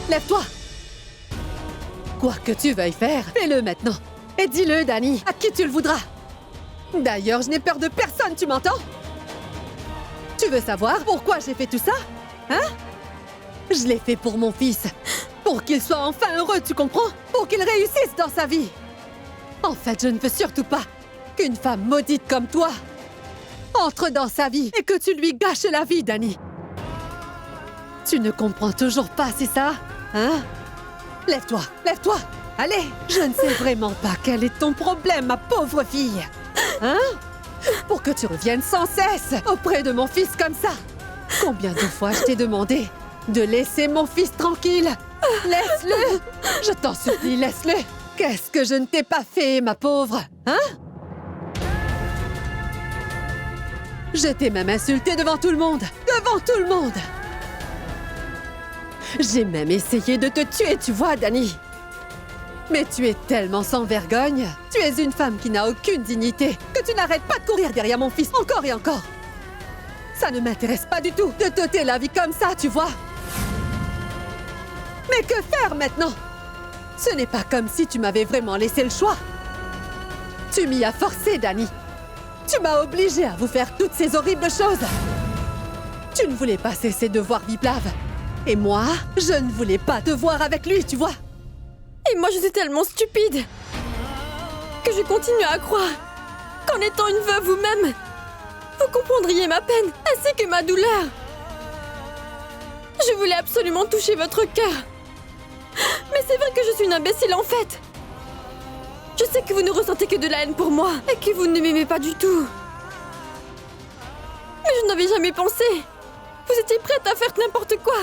Lève-toi! Quoi que tu veuilles faire, fais-le maintenant. Et dis-le, Danny, à qui tu le voudras. D'ailleurs, je n'ai peur de personne, tu m'entends? Tu veux savoir pourquoi j'ai fait tout ça? Hein? Je l'ai fait pour mon fils. Pour qu'il soit enfin heureux, tu comprends? Pour qu'il réussisse dans sa vie. En fait, je ne veux surtout pas qu'une femme maudite comme toi entre dans sa vie et que tu lui gâches la vie, Danny. Tu ne comprends toujours pas, c'est ça? Hein? Lève-toi, lève-toi! Allez! Je ne sais vraiment pas quel est ton problème, ma pauvre fille! Hein? Pour que tu reviennes sans cesse auprès de mon fils comme ça! Combien de fois je t'ai demandé de laisser mon fils tranquille? Laisse-le! Je t'en supplie, laisse-le! Qu'est-ce que je ne t'ai pas fait, ma pauvre? Hein? Je t'ai même insulté devant tout le monde! Devant tout le monde! J'ai même essayé de te tuer, tu vois, Danny. Mais tu es tellement sans vergogne. Tu es une femme qui n'a aucune dignité, que tu n'arrêtes pas de courir derrière mon fils encore et encore. Ça ne m'intéresse pas du tout de t'ôter la vie comme ça, tu vois. Mais que faire maintenant? Ce n'est pas comme si tu m'avais vraiment laissé le choix. Tu m'y as forcé, Danny. Tu m'as obligé à vous faire toutes ces horribles choses. Tu ne voulais pas cesser de voir Viplav. Et moi, je ne voulais pas te voir avec lui, tu vois. Et moi, je suis tellement stupide que je continue à croire qu'en étant une veuve vous-même, vous comprendriez ma peine ainsi que ma douleur. Je voulais absolument toucher votre cœur. Mais c'est vrai que je suis une imbécile en fait. Je sais que vous ne ressentez que de la haine pour moi et que vous ne m'aimez pas du tout. Mais je n'avais jamais pensé. Vous étiez prête à faire n'importe quoi.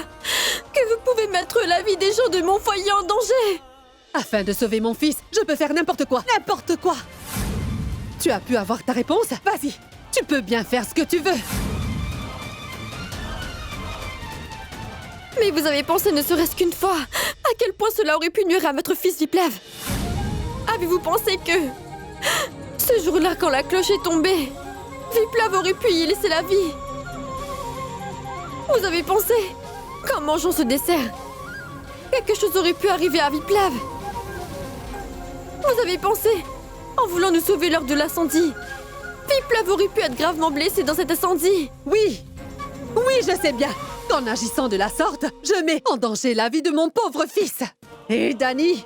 Que vous pouvez mettre la vie des gens de mon foyer en danger. Afin de sauver mon fils, je peux faire n'importe quoi. N'importe quoi. Tu as pu avoir ta réponse? Vas-y, tu peux bien faire ce que tu veux. Mais vous avez pensé ne serait-ce qu'une fois à quel point cela aurait pu nuire à votre fils Viplav? Avez-vous pensé que ce jour-là, quand la cloche est tombée, Viplav aurait pu y laisser la vie? Vous avez pensé qu'en mangeant ce dessert, quelque chose aurait pu arriver à Viplav? Vous avez pensé, en voulant nous sauver lors de l'incendie, Viplav aurait pu être gravement blessé dans cet incendie? Oui, oui, je sais bien qu'en agissant de la sorte, je mets en danger la vie de mon pauvre fils. Et Danny,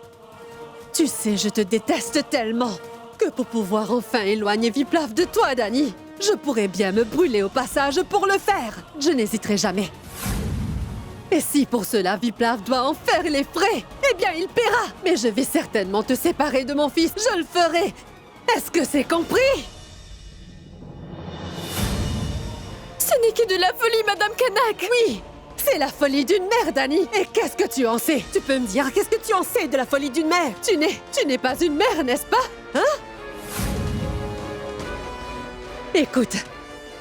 tu sais, je te déteste tellement que pour pouvoir enfin éloigner Viplav de toi, Danny, je pourrais bien me brûler au passage pour le faire. Je n'hésiterai jamais. Et si pour cela Viplav doit en faire les frais, eh bien il paiera. Mais je vais certainement te séparer de mon fils. Je le ferai. Est-ce que c'est compris? Ce n'est que de la folie, Madame Kanak. Oui, c'est la folie d'une mère, Danny. Et qu'est-ce que tu en sais? Tu peux me dire, qu'est-ce que tu en sais de la folie d'une mère? Tu n'es pas une mère, n'est-ce pas? Hein? Écoute,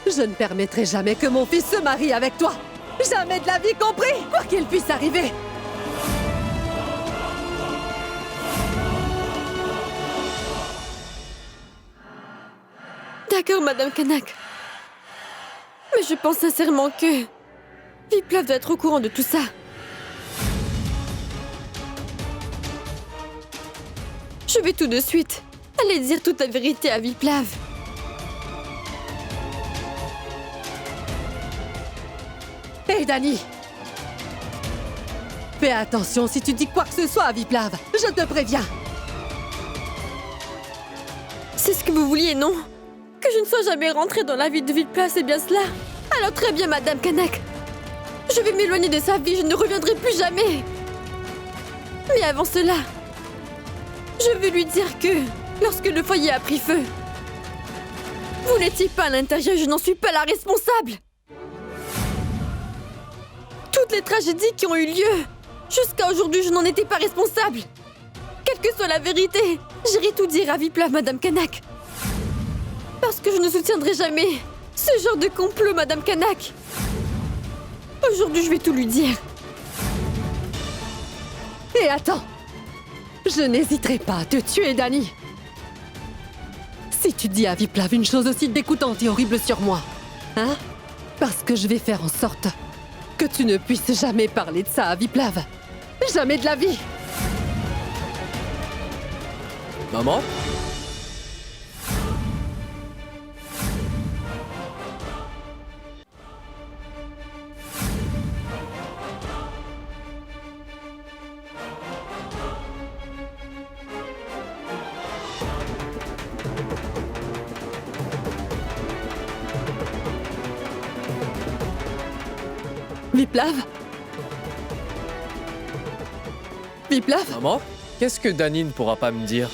je ne permettrai jamais que mon fils se marie avec toi. Jamais de la vie, compris? Quoi qu'il puisse arriver. D'accord, Madame Kanak. Mais je pense sincèrement que Viplav doit être au courant de tout ça. Je vais tout de suite aller dire toute la vérité à Viplav. Hé, Danny! Fais attention si tu dis quoi que ce soit à Viplav. Je te préviens. C'est ce que vous vouliez, non? Que je ne sois jamais rentrée dans la vie de Viplav, c'est bien cela? Alors très bien, Madame Kanak. Je vais m'éloigner de sa vie, je ne reviendrai plus jamais. Mais avant cela, je veux lui dire que, lorsque le foyer a pris feu, vous n'étiez pas à l'intérieur, je n'en suis pas la responsable. Toutes les tragédies qui ont eu lieu, jusqu'à aujourd'hui, je n'en étais pas responsable. Quelle que soit la vérité, j'irai tout dire à Viplav, Madame Kanak. Parce que je ne soutiendrai jamais ce genre de complot, Madame Kanak. Aujourd'hui, je vais tout lui dire. Et attends, je n'hésiterai pas à te tuer, Danny. Si tu dis à Viplav une chose aussi dégoûtante et horrible sur moi, hein? Parce que je vais faire en sorte que tu ne puisses jamais parler de ça à Viplav. Jamais de la vie. Maman? Viplav? Viplav? Maman? Qu'est-ce que Dany ne pourra pas me dire?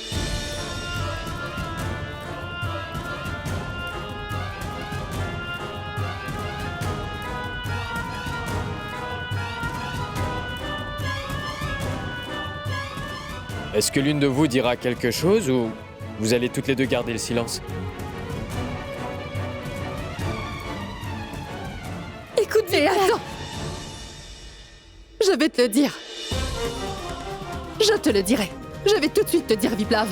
Est-ce que l'une de vous dira quelque chose ou vous allez toutes les deux garder le silence? Écoute, Et Viplav. attends! Je vais te le dire. Je te le dirai. Je vais tout de suite te dire, Viplav.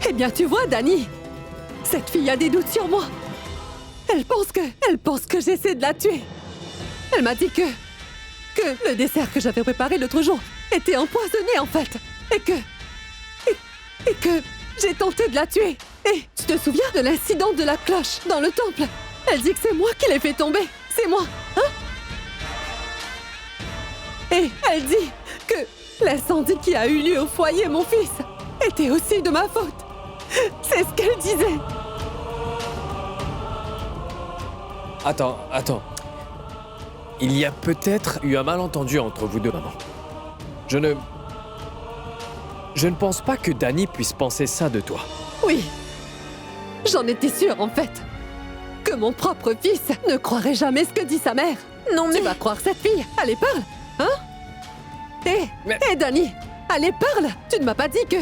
Eh bien, tu vois, Dany, cette fille a des doutes sur moi. Elle pense que j'essaie de la tuer. Elle m'a dit que le dessert que j'avais préparé l'autre jour était empoisonné, en fait. Et que j'ai tenté de la tuer. Et tu te souviens de l'incident de la cloche dans le temple? Elle dit que c'est moi qui l'ai fait tomber. C'est moi, hein? Et elle dit que l'incendie qui a eu lieu au foyer, mon fils, était aussi de ma faute. C'est ce qu'elle disait. Attends. Il y a peut-être eu un malentendu entre vous deux, maman. Je ne pense pas que Dany puisse penser ça de toi. Oui, j'en étais sûre, en fait. Que mon propre fils ne croirait jamais ce que dit sa mère. Non, mais... Tu vas croire cette fille. Allez, parle, hein? Hé, Dany, allez, parle. Tu ne m'as pas dit que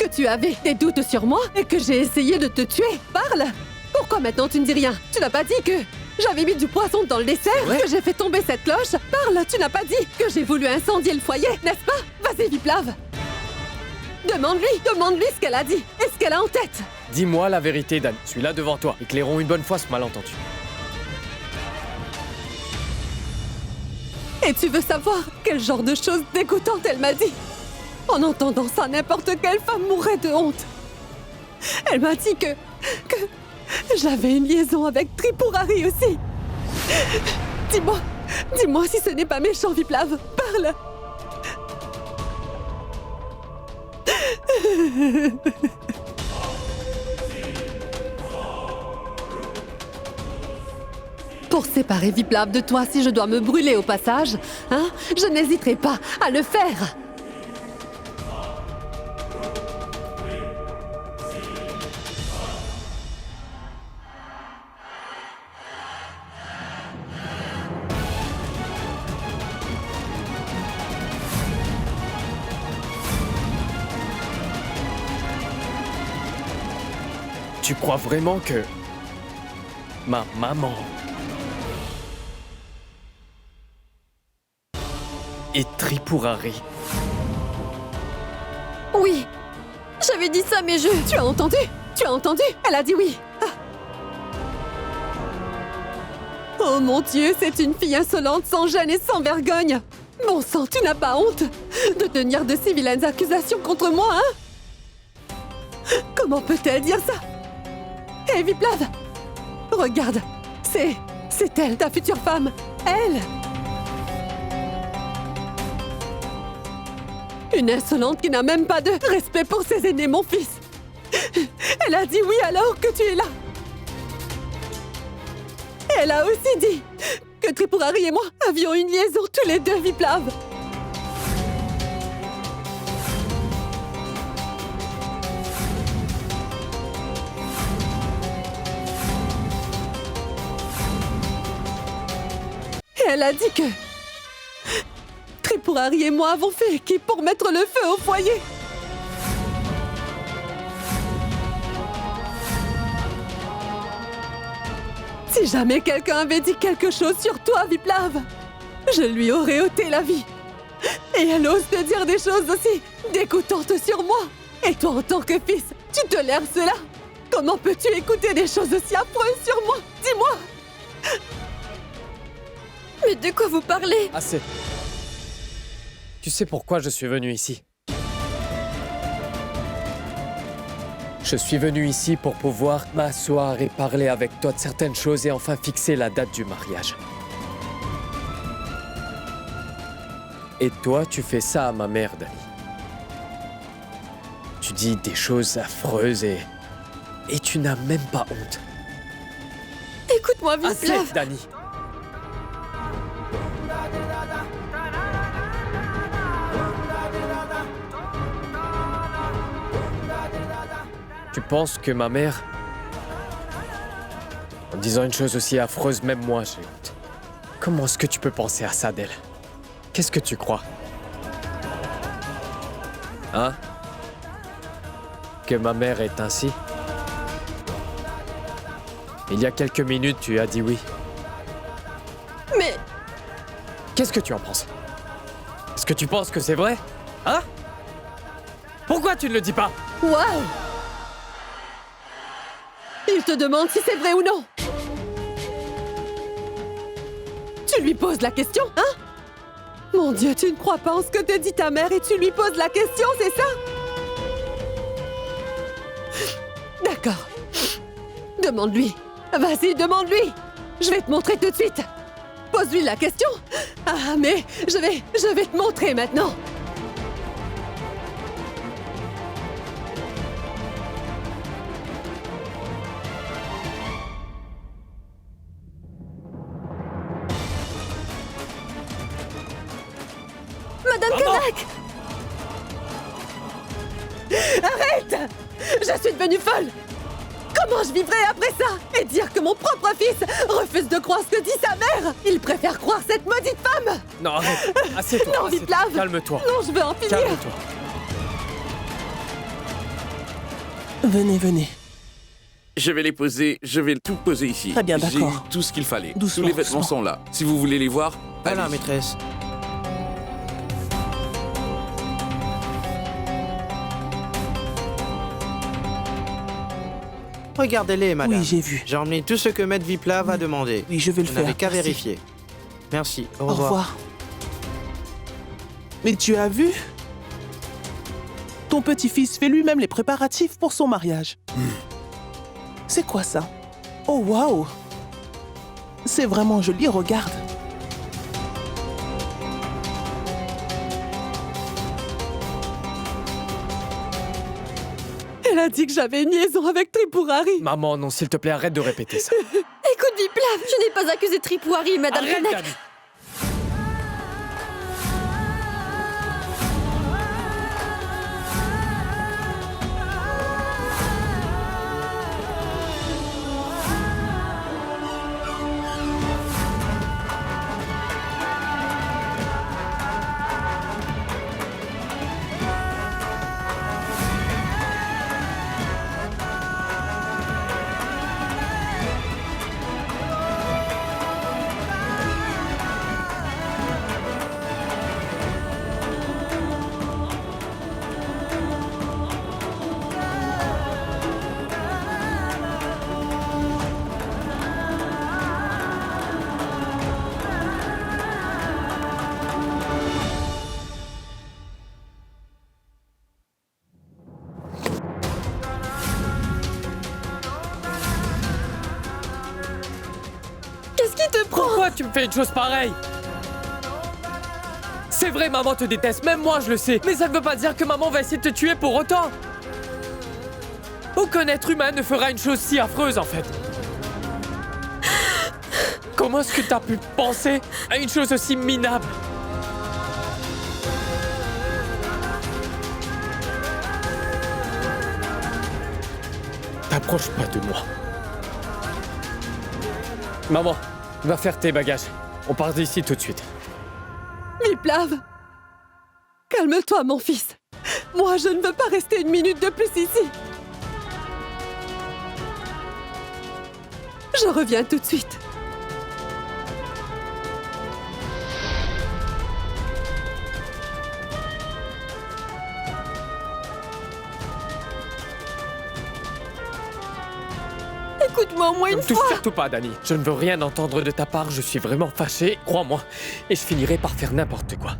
tu avais des doutes sur moi et que j'ai essayé de te tuer. Parle. Pourquoi maintenant tu ne dis rien? Tu n'as pas dit que j'avais mis du poisson dans le dessert, que j'ai fait tomber cette cloche? Parle, tu n'as pas dit que j'ai voulu incendier le foyer, n'est-ce pas? Vas-y, Viplav. Demande-lui ce qu'elle a dit et ce qu'elle a en tête. Dis-moi la vérité, Dany. Je suis là devant toi. Éclairons une bonne fois ce malentendu. Et tu veux savoir quel genre de choses dégoûtantes elle m'a dit? En entendant ça, n'importe quelle femme mourrait de honte. Elle m'a dit que j'avais une liaison avec Tripurari aussi. Dis-moi si ce n'est pas méchant, Viplav. Parle. Pour séparer Viplav de toi, si je dois me brûler au passage, hein, je n'hésiterai pas à le faire. Tu crois vraiment que... ma maman... et Tripurari? Oui, j'avais dit ça, mais Tu as entendu? Elle a dit oui. Ah. Oh mon Dieu, c'est une fille insolente, sans gêne et sans vergogne. Bon sang, tu n'as pas honte de tenir de si vilaines accusations contre moi, hein? Comment peut-elle dire ça? Hé, Viplav! Regarde, c'est elle, ta future femme. Elle! Une insolente qui n'a même pas de respect pour ses aînés, mon fils. Elle a dit oui alors que tu es là. Elle a aussi dit que Tripurari et moi avions une liaison tous les deux, Viplav. Et elle a dit que Tripurari et moi avons fait équipe pour mettre le feu au foyer. Si jamais quelqu'un avait dit quelque chose sur toi, Viplav, je lui aurais ôté la vie. Et elle ose te dire des choses aussi dégoûtantes sur moi. Et toi, en tant que fils, tu tolères cela? Comment peux-tu écouter des choses aussi affreuses sur moi? Dis-moi! Mais de quoi vous parlez? Assez. Tu sais pourquoi je suis venu ici? Je suis venu ici pour pouvoir m'asseoir et parler avec toi de certaines choses et enfin fixer la date du mariage. Et toi, tu fais ça à ma mère, Dani. Tu dis des choses affreuses et tu n'as même pas honte. Écoute-moi, Assez, Viplav. Dani. Tu penses que ma mère... En disant une chose aussi affreuse, même moi, j'ai honte. Comment est-ce que tu peux penser à ça d'elle? Qu'est-ce que tu crois? Hein? Que ma mère est ainsi? Il y a quelques minutes, tu as dit oui. Mais Qu'est-ce que tu en penses? Est-ce que tu penses que c'est vrai? Hein? Pourquoi tu ne le dis pas? Waouh! Il te demande si c'est vrai ou non. Tu lui poses la question, hein? Mon Dieu, tu ne crois pas en ce que te dit ta mère et tu lui poses la question, c'est ça? D'accord. Demande-lui. Vas-y, demande-lui. Je vais te montrer tout de suite. Pose-lui la question. Ah, mais je vais te montrer maintenant. Madame Kanak! Arrête! Je suis devenue folle! Comment je vivrai après ça? Et dire que mon propre fils refuse de croire ce que dit sa mère! Il préfère croire cette maudite femme! Non, arrête. Assieds-toi. Non, assieds-toi. Viplav. Calme-toi. Non, je veux en finir! Calme-toi. Venez, venez. Je vais les poser, je vais tout poser ici. Très bien, d'accord. J'ai tout ce qu'il fallait. Doucement, Tous les vêtements doucement. sont là. Si vous voulez les voir, Voilà, allez. maîtresse. Regardez-les, madame. Oui, j'ai vu. J'ai emmené tout ce que Maître Viplav a demandé. Oui, je vais le Vous faire. n'avez qu'à Merci. vérifier. Merci. Au Au revoir. revoir. Mais tu as vu? Ton petit-fils fait lui-même les préparatifs pour son mariage. C'est quoi ça? Oh, waouh! C'est vraiment joli, regarde. Elle a dit que j'avais une liaison avec Tripurari. Maman, non, s'il te plaît, arrête de répéter ça. Écoute, Viplav, je n'ai pas accusé Tripouari, Madame Arrête, Kanak. Dani. Qu'est-ce qui te prend? Pourquoi tu me fais une chose pareille? C'est vrai, maman te déteste, même moi je le sais. Mais ça ne veut pas dire que maman va essayer de te tuer pour autant. Aucun être humain ne fera une chose si affreuse, en fait. Comment est-ce que t'as pu penser à une chose aussi minable? T'approches pas de moi. Maman, va faire tes bagages. On part d'ici tout de suite. Viplav! Calme-toi, mon fils. Moi, je ne veux pas rester une minute de plus ici. Je reviens tout de suite. Écoute-moi au moins Ne une me touche fois. surtout pas, Dani. Je ne veux rien entendre de ta part, je suis vraiment fâché, crois-moi. Et je finirai par faire n'importe quoi.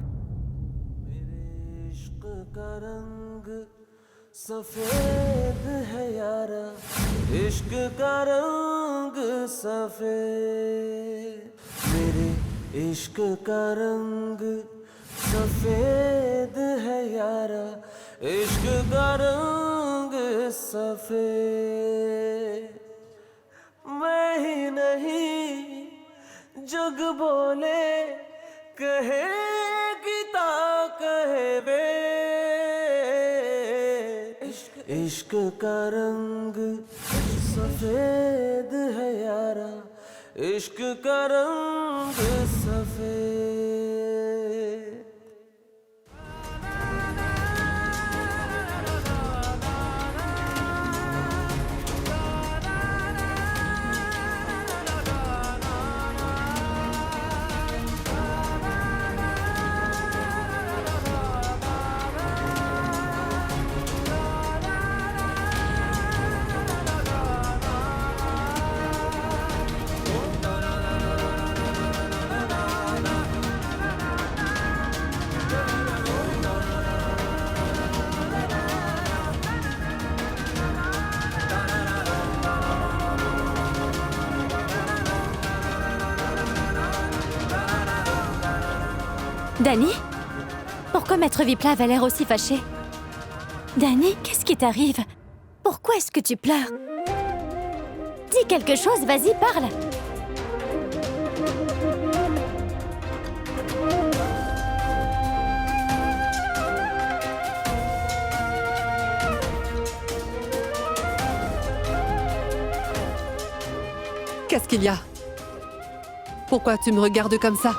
सफेद है यारा इश्क का रंग सफेद मेरे इश्क का रंग सफेद है यारा इश्क का रंग सफेद मैं ही नहीं जग बोले कहे गीता कहे बे इश्क का रंग सफेद है यारा इश्क का रंग सफेद Dani? Pourquoi Maître Viplav a l'air aussi fâché? Dani, qu'est-ce qui t'arrive? Pourquoi est-ce que tu pleures? Dis quelque chose, vas-y, parle! Qu'est-ce qu'il y a? Pourquoi tu me regardes comme ça?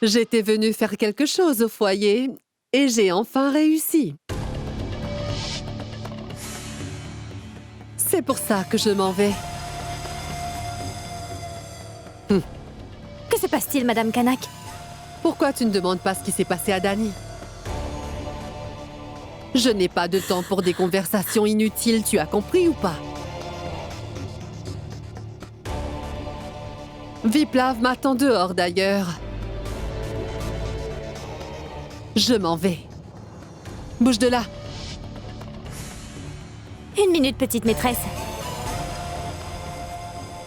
J'étais venue faire quelque chose au foyer et j'ai enfin réussi. C'est pour ça que je m'en vais. Que se passe-t-il, Madame Kanak? Pourquoi tu ne demandes pas ce qui s'est passé à Dani? Je n'ai pas de temps pour des conversations inutiles, tu as compris ou pas? Viplav m'attend dehors d'ailleurs. Je m'en vais. Bouge de là. Une minute, petite maîtresse.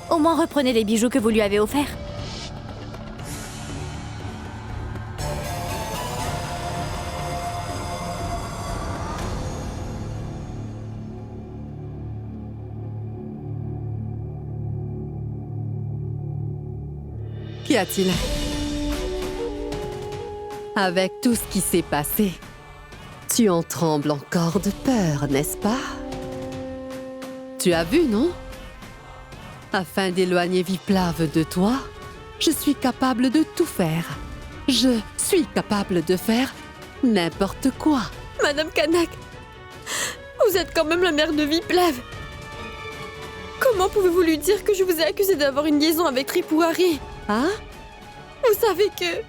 Au moins reprenez les bijoux que vous lui avez offerts. Qu'y a-t-il? Avec tout ce qui s'est passé, tu en trembles encore de peur, n'est-ce pas? Tu as vu, non? Afin d'éloigner Viplav de toi, je suis capable de tout faire. Je suis capable de faire n'importe quoi. Madame Kanak, vous êtes quand même la mère de Viplav. Comment pouvez-vous lui dire que je vous ai accusé d'avoir une liaison avec Tripurari? Hein? Vous savez que,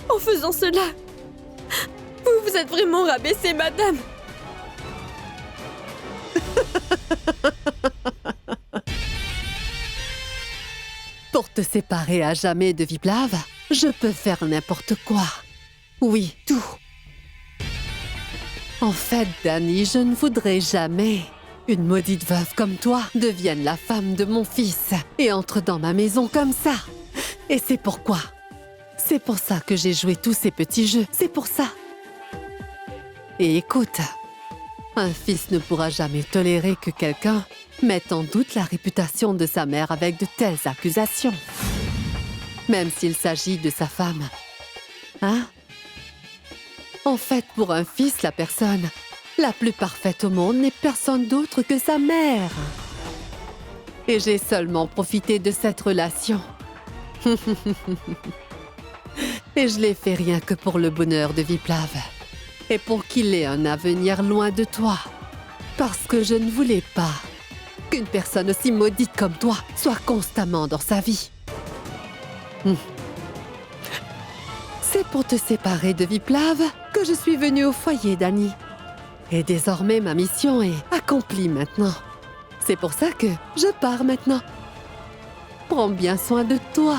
en faisant cela, vous vous êtes vraiment rabaissée, madame. Pour te séparer à jamais de Viplav, je peux faire n'importe quoi. Oui, tout. En fait, Dani, je ne voudrais jamais une maudite veuve comme toi devienne la femme de mon fils et entre dans ma maison comme ça. Et c'est pourquoi. C'est pour ça que j'ai joué tous ces petits jeux. C'est pour ça. Et écoute, un fils ne pourra jamais tolérer que quelqu'un mette en doute la réputation de sa mère avec de telles accusations. Même s'il s'agit de sa femme. Hein? En fait, pour un fils, la personne la plus parfaite au monde n'est personne d'autre que sa mère. Et j'ai seulement profité de cette relation. Et je l'ai fait rien que pour le bonheur de Viplav. Et pour qu'il ait un avenir loin de toi. Parce que je ne voulais pas qu'une personne aussi maudite comme toi soit constamment dans sa vie. C'est pour te séparer de Viplav que je suis venue au foyer, Dani. Et désormais, ma mission est accomplie maintenant. C'est pour ça que je pars maintenant. Prends bien soin de toi.